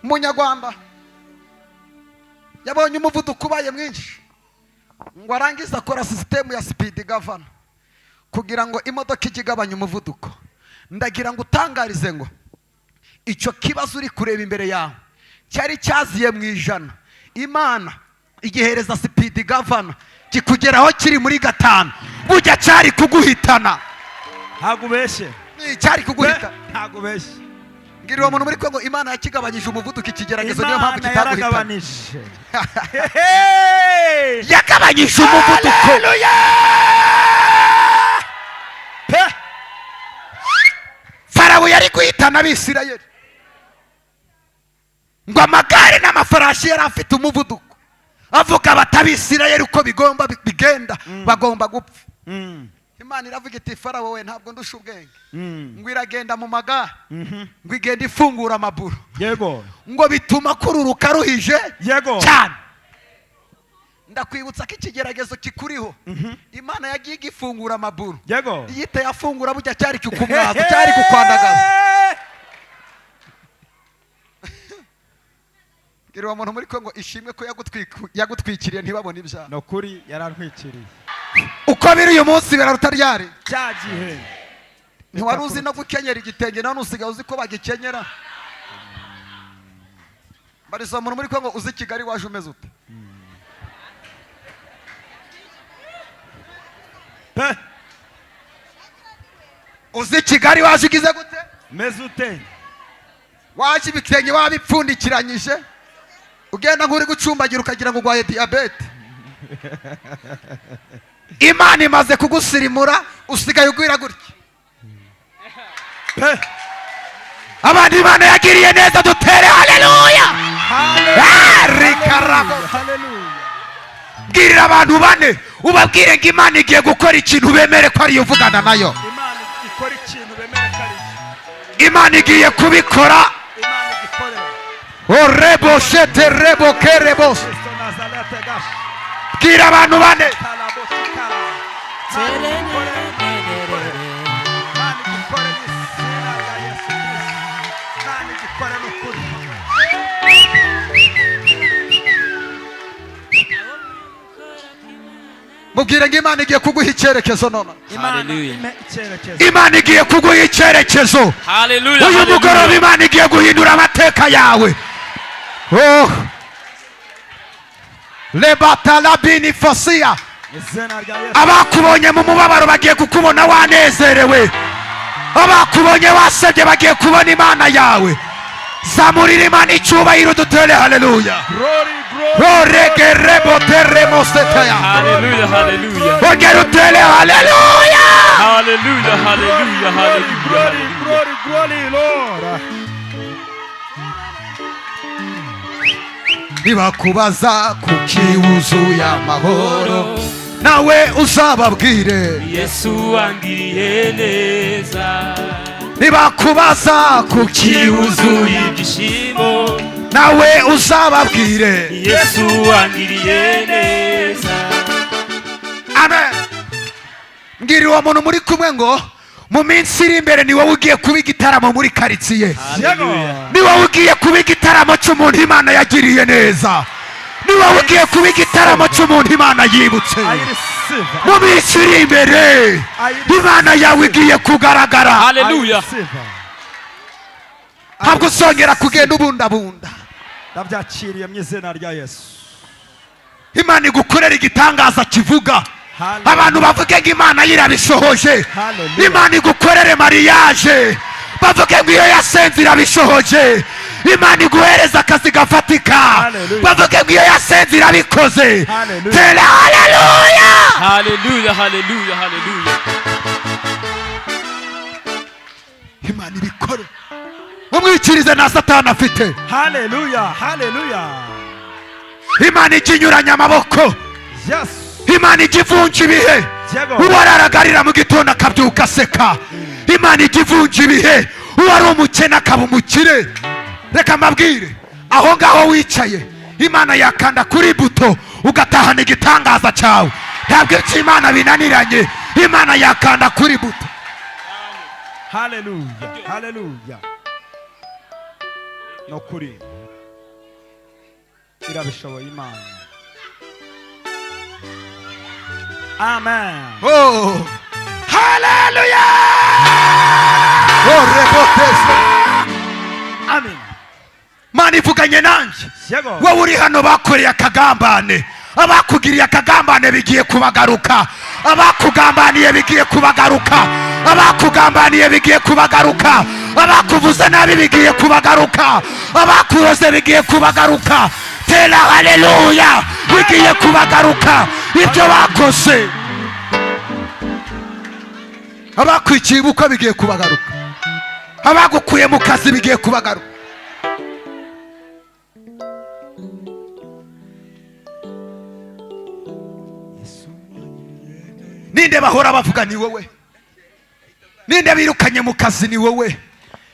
Munyarwanda yabonye umuvuduko ubaye mwinshi ngo arangiza akora system ya speed governor kugira ngo imodoka igabanye umuvuduko. Ndagira ngo utangarize ngo icyo kibazo uri kureba imbere yawe cyari cyaziye mu ijana, Imana igihereza speed governor kikugeraho kiri muri 5 bujya cyari kuguhitana. Ntagubeshe cyari kuguhita. Ntagubeshe. Ngiri uwo muntu muri Kongo Imana yakigabanyije umuvuduko ikigeragezo, niyo mpamvu kitaguhitana. Yakabanyije umuvuduko. Farawo yari guhitana Abisirayeli ngo amagare n'amafarashi yari afite umuvuduko, avuga batabisirayeli uko bigomba bigenda bagomba gupfa. Imana iravuga iti Farawo we ntabwo ndusha ubwenge, ngo iragenda mu magare, ngo igenda ifungura amaburo, yego, ngo bituma kururuka ruhije yego cyane. Ndakwibutsa ko ikigeragezo kikuriho, Imana yagiye igifungura amaburo, yego, yite yafungura bujya cyari kukumwaza, cyari kukwandagaza. Ngiri uwo muntu muri Kongo ishimwe ko yagutwikiriye ntibabone ibyaha. No kuri yarantwikiriye. Uko biri uyu munsi biraruta ryari? Cyagihe ntiwari uzi no gukenyera igitenge, none usigaye uzi ko bagikenyera. Bariza umuntu muri Kongo uzi Kigali waje umeze ute? Uzi Kigali waje ugize gute? Meze ute? Waje ibitenge wabipfundikiranyije ugenda nk'uri gucumbagira ukagira ngo ugwaye diabete. Imana imaze kugusirimura usigaye ugwira gutya. Abandi Imana yagiriye neza dutere haleluya. Haleluya. Bwirira abantu bane ubabwire ngo Imana igiye gukora ikintu bemere ko ari uvugana nayo. Imana ikora ikintu bemere ko ari. Imana igiye kubikora. Imana igikorera. Orebo shete rebo kerebos. Bwira abantu bane. Mubwire ngo Imana igiye kuguha icyerekezo none. Imana igiye kuguha icyerekezo. Uyu mugoroba Imana igiye guhindura amateka yawe. Oh, lebatala bini fosia. Abakubonye mu mubabaro bagiye kukubona wanezerewe. Abakubonye wasebye bagiye kubona Imana yawe. Zamurira Imana icyubahiro dutere haleluya. Hallelujah, hallelujah. Ongera utere haleluya. Hallelujah, hallelujah, hallelujah. Glory, Lord. Nibakubaza kuki wuzuye amahoro, nawe uzababwire Yesu wangiriye neza. Nibakubaza kuki wuzuye ibyishimo, nawe uzababwire Yesu wangiriye neza. Amen. Ngiri uwo muntu muri kumwe ngo mu minsi iri imbere ni wowe ugiye kuba igitaramo muri karitsiye. Ni wowe ugiye kuba igitaramo cy'umuntu Imana yagiriye neza. Ni wowe ugiye kuba igitaramo cy'umuntu Imana yibutse. Mu minsi iri imbere Imana yawe igiye kugaragara. Haleluya. Ntabwo uzongera kugenda ubundabunda. Ndabyakiriye mu izina rya Yesu. Imana igukorera igitangaza kivuga. Abantu bavuge ngo Imana yirabishohoje. Imana igukorere mariage bavuge ngo iyo yasenze irabishohoje. Imana iguhereza akazi gafatika bavuge ngo iyo yasenze irabikoze. Tera haleluya. Haleluya, haleluya, haleluya. Imana ibikore. Umwikirize na Satani afite. Haleluya, haleluya. Imana ikinyuranya amaboko. Yes. Imana igivunja ibihe. Uwararagarira mu gitondo akabyuka aseka. Imana igivunja ibihe. Uwari umukene akaba umukire. Reka mbabwire, aho ngaho wicaye Imana yakanda kuri buto ugatahana igitangaza cyawe. Ntabwo icyo Imana binaniranye, Imana yakanda kuri buto. Haleluya, haleluya. No kuri irabishoboye Imana. Amen. Oh, haleluya. Oh, rebotese. Amen. Mana ivuganye nanjye. Yego. Wowe uri hano bakoreye akagambane, abakugiriye akagambane bigiye kubagaruka, abakugambaniye bigiye kubagaruka, abakugambaniye bigiye kubagaruka, abakuvuze nabi bigiye kubagaruka, abakuroze bigiye kubagaruka. Tera haleluya, bigiye kubagaruka ibyo bakoze. Abakwikiye ubukwe bigiye kubagaruka, abagukuye mu kazi bigiye kubagaruka. Ninde bahora bavuga ni wowe? Ninde birukanye mu kazi ni wowe?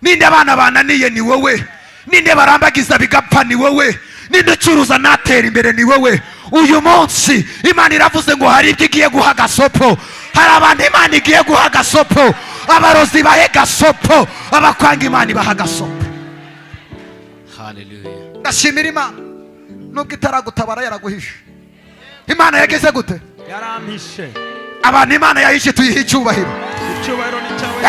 Ninde abana bananiye ni wowe? Ninde barambagiza bigapfa ni wowe? Ninde ucuruza natera imbere ni wowe? Uyu munsi Imana iravuze ngo hari ibyo igiye guha gasopo. Hari abantu Imana igiye guha gasopo. Abarozi bahe gasopo, abakwanga Imana ibaha gasopo. Hallelujah. Ndashimira Imana nubwo itaragutabara yaraguhishe. Imana yageze gute? Yarampishe. Abantu Imana yahishe tuyihe icyubahiro. Icyubahiro ni cyawe.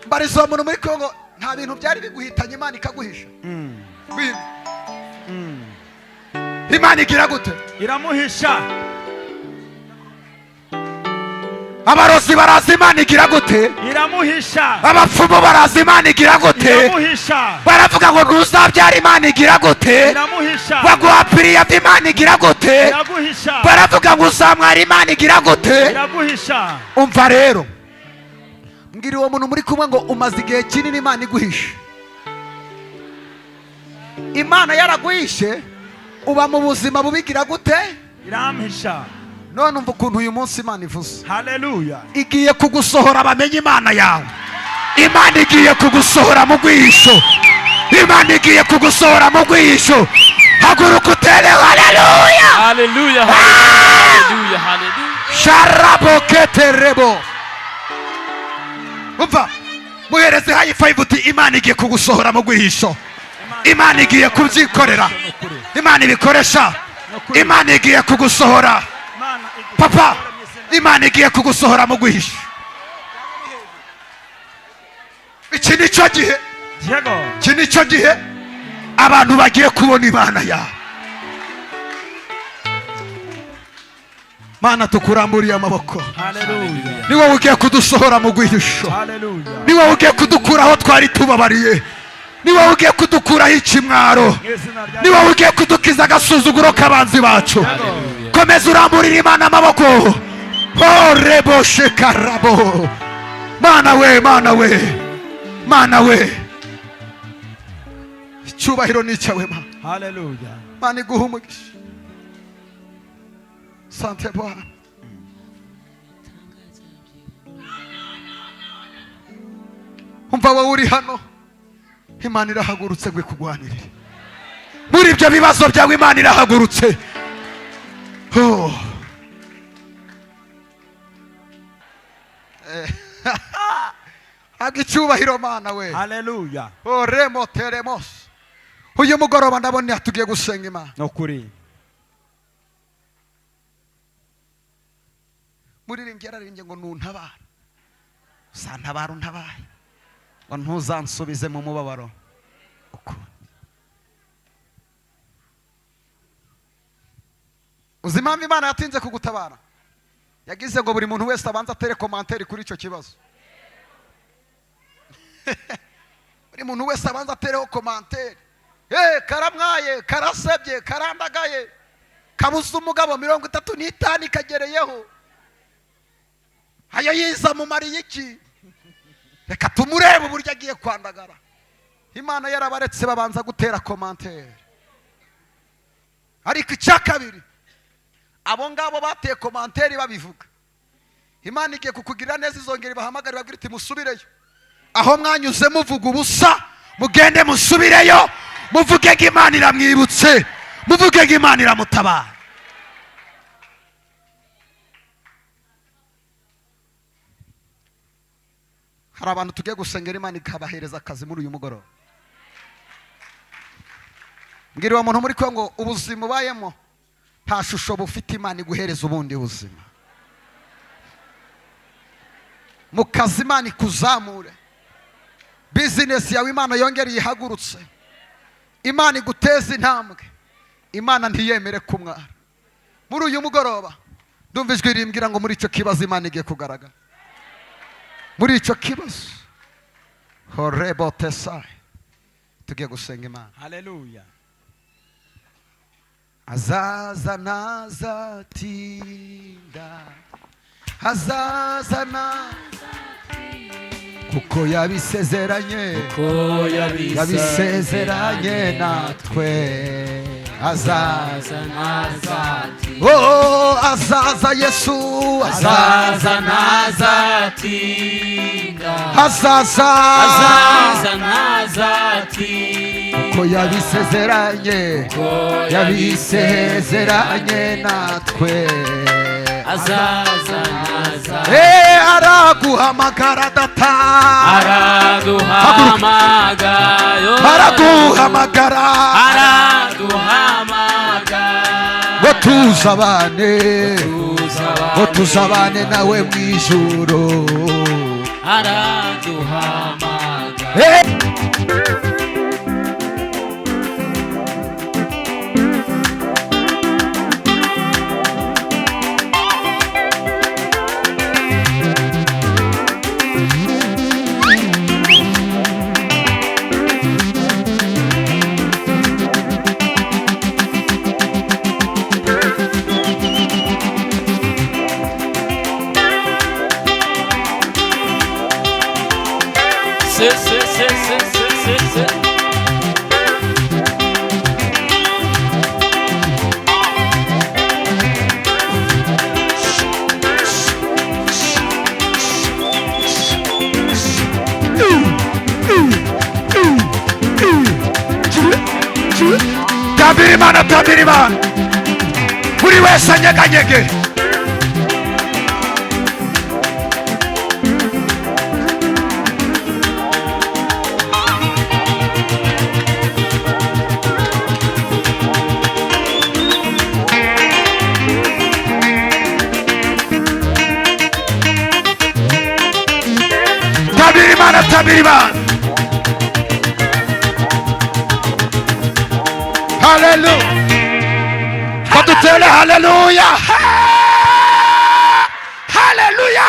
Mbarizo umuntu muri Kongo nta bintu byari biguhitanye Imana ikaguhisha. Imana igira gute? Iramuhisha. Abarozi barazi Imana igira gute? Iramuhisha. Abapfumu barazi Imana igira gute? Iramuhisha. Baravuga ngo ntuzabyara Imana igira gute? Iramuhisha. Baguhapiriye Imana igira gute? Iraguhisha. Baravuga ngo uzamwara Imana igira gute? Iraguhisha. Umva rero, mbwira uwo muntu muri kumwe ngo umaze igihe kinini Imana iguhishe. Imana yaraguhishe, uba mu buzima bubigira gute? Irampisha. None umva ukuntu uyu munsi Imana ivuze. Haleluya. Igiye kugusohora bamenye Imana yawe. Imana igiye kugusohora mu rwihisho. Imana igiye kugusohora mu rwihisho. Haguruka utere haleluya. Hallelujah. Hallelujah. Hallelujah. Sharabo keterebo. Umva, muhereze high five uti Imana igiye kugusohora mu rwihisho. Imana igiye kubyikorera. Imana ibikoresha. Imana igiye kugusohora. Papa, Imana igiye kugusohora mu rwihisho. Iki ni cyo gihe. Yego. Iki ni cyo gihe abantu bagiye kubona Imana yawe. Mana tukuramburiye amaboko. Haleluya. Ni wowe ugiye kudusohora mu rwihisho. Haleluya. Ni wowe ugiye kudukura aho twari tubabariye. Ni wowe ugiye kudukuraho ikimwaro. Ni wowe ugiye kudukiza agasuzuguro k'abanzi bacu. Komeza uramburira Imana amaboko. Oh rebo shekarabo. Mana we, Mana we, Mana we. Icyubahiro ni icyawe Mana. Haleluya. Mana iguhe umugisha. Sante Bwana. Umva wowe uri hano, Imana irahagurutse gwe kugwanirira. Muri ibyo bibazo byawe Imana irahagurutse. Oh. Agicyubahiro Mana we. Haleluya. Oh remo teremos. Uyu mugoroba ndabona tugiye gusenga Imana. Nokuri. Muririmbyi yararimbye ngo nuntabara. Santabara untabaye. Ngo ntuzansubize mu mubabaro. Uko. Uzi impamvu Imana yatinze kugutabara? Yagize ngo buri muntu wese abanza atere komanteri kuri icyo kibazo. Buri muntu wese abanza atereho komanteri. Karamwaye, karasebye, karandagaye. Kabuze umugabo 35 ikagereyeho. Hayo yiza mu mariye iki? Reka tumurebe uburyo agiye kwandagara. Imana yarabaretse babanza gutera komanteri. Ariko icyakabiri, abo ngabo bateye komanteri babivuga. Imana igiye kukugirira neza izongera ibahamagara babwira iti musubireyo. Aho mwanyuze muvuga ubusa, mugende musubireyo, muvuge ngo Imana iramwibutse, muvuge ngo Imana iramutabara. Hari abantu tugiye gusengera Imana ikabahereza akazi muri uyu mugoroba. mbwira uwo muntu muri ko ngo ubuzima ubayemo nta shusho bufite Imana iguhereza ubundi buzima. Mu kazi Imana ikuzamure, bizinesi yawe Imana yongere yihagurutse, Imana iguteze intambwe, Imana ntiyemere kumwara. Muri uyu mugoroba ndumva ijwi rimbwira ngo muri icyo kibazo Imana igiye kugaragara. Muri icyo kibazo horebo tesai tugiye gusenga Imana. Hallelujah. Azaza nazatinda, azaza kuko yabisezeranye, yabisezeranye natwe. Azaza nazatinda, oh azaza Yesu, azaza nazatinda, azaza nazatinda, kuko yabisezeranye, yabisezeranye natwe. azaza araguhamagara data, araduhamagara, ngo tuzabane nawe mu ijuru. araduhamagara. Tabiri Imana, tabiri Imana, buri wese anyeganyege. Tabiri Imana, tabiri Imana. Hallelujah. Hallelujah. Hallelujah. Hallelujah.